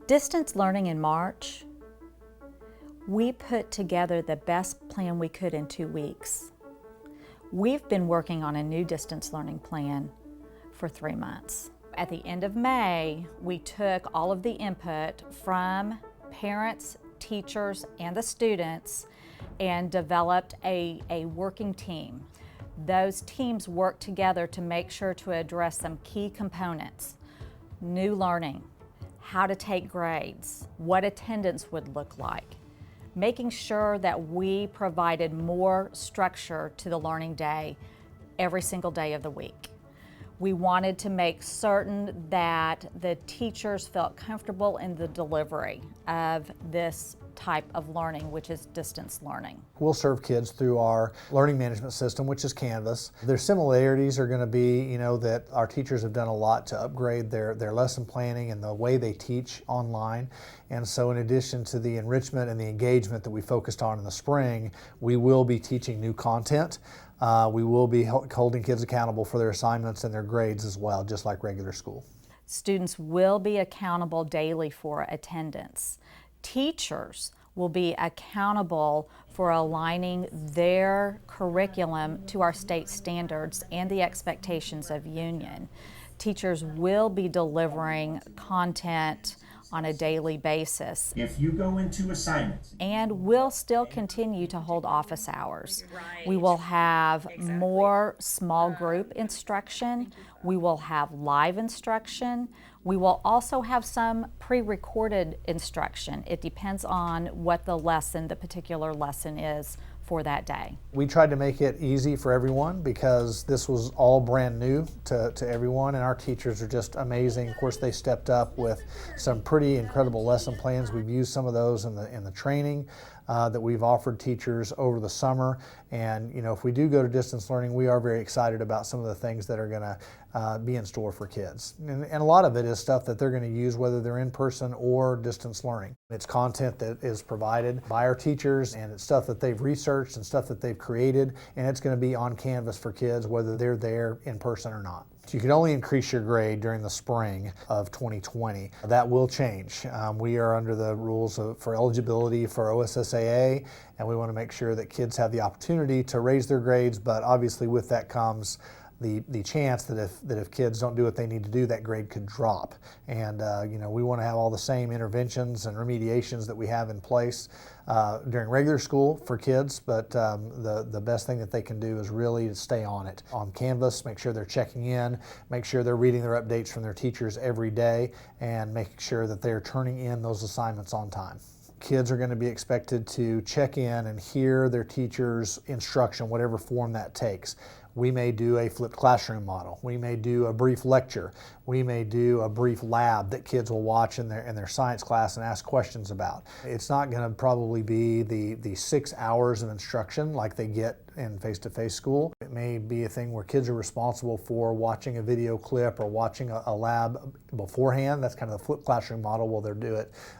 Distance learning in March, we put together the best plan we could in 2 weeks. We've been working on a new distance learning plan for 3 months. At the end of May, we took all of the input from parents, teachers, and the students and developed a working team. Those teams worked together to make sure to address some key components: new learning, how to take grades, what attendance would look like, making sure that we provided more structure to the learning day every single day of the week. We wanted to make certain that the teachers felt comfortable in the delivery of this type of learning, which is distance learning. We'll serve kids through our learning management system, which is Canvas. Their similarities are going to be, that our teachers have done a lot to upgrade their lesson planning and the way they teach online. And so in addition to the enrichment and the engagement that we focused on in the spring, we will be teaching new content. We will be holding kids accountable for their assignments and their grades as well, just like regular school. Students will be accountable daily for attendance. Teachers will be accountable for aligning their curriculum to our state standards and the expectations of union. Teachers will be delivering content on a daily basis. If you go into assignments. And we'll still continue to hold office hours. We will have more small group instruction. We will have live instruction. We will also have some pre-recorded instruction. It depends on what the particular lesson is for that day. We tried to make it easy for everyone because this was all brand new to everyone, and our teachers are just amazing. Of course, they stepped up with some pretty incredible lesson plans. We've used some of those in the training that we've offered teachers over the summer. And if we do go to distance learning, we are very excited about some of the things that are going to be in store for kids. And a lot of it is stuff that they're going to use whether they're in person or distance learning. It's content that is provided by our teachers, and it's stuff that they've researched and stuff that they've created, and it's going to be on Canvas for kids whether they're there in person or not. So you can only increase your grade during the spring of 2020. That will change. We are under the rules for eligibility for OSSAA, and we want to make sure that kids have the opportunity to raise their grades, but obviously with that comes the chance that if kids don't do what they need to do, that grade could drop. And we want to have all the same interventions and remediations that we have in place during regular school for kids, but the best thing that they can do is really to stay on it. On Canvas, make sure they're checking in, make sure they're reading their updates from their teachers every day, and making sure that they're turning in those assignments on time. Kids are going to be expected to check in and hear their teacher's instruction, whatever form that takes. We may do a flipped classroom model. We may do a brief lecture. We may do a brief lab that kids will watch in their science class and ask questions about. It's not going to probably be the 6 hours of instruction like they get in face-to-face school. It may be a thing where kids are responsible for watching a video clip or watching a lab beforehand. That's kind of the flipped classroom model where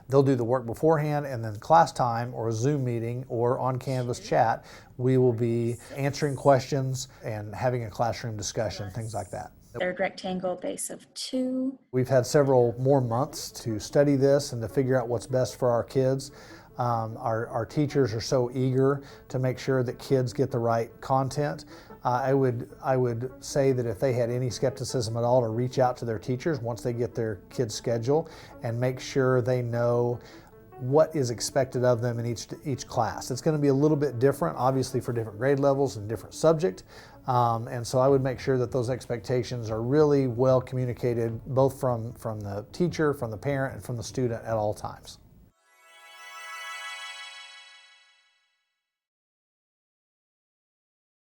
they'll do the work beforehand, and then class time or a Zoom meeting or on Canvas chat, we will be answering questions and having a classroom discussion, things like that. Third rectangle, base of 2. We've had several more months to study this and to figure out what's best for our kids. Our teachers are so eager to make sure that kids get the right content. I would say that if they had any skepticism at all, to reach out to their teachers once they get their kids' schedule and make sure they know what is expected of them in each class. It's going to be a little bit different, obviously, for different grade levels and different subject. And so I would make sure that those expectations are really well communicated, both from the teacher, from the parent, and from the student at all times.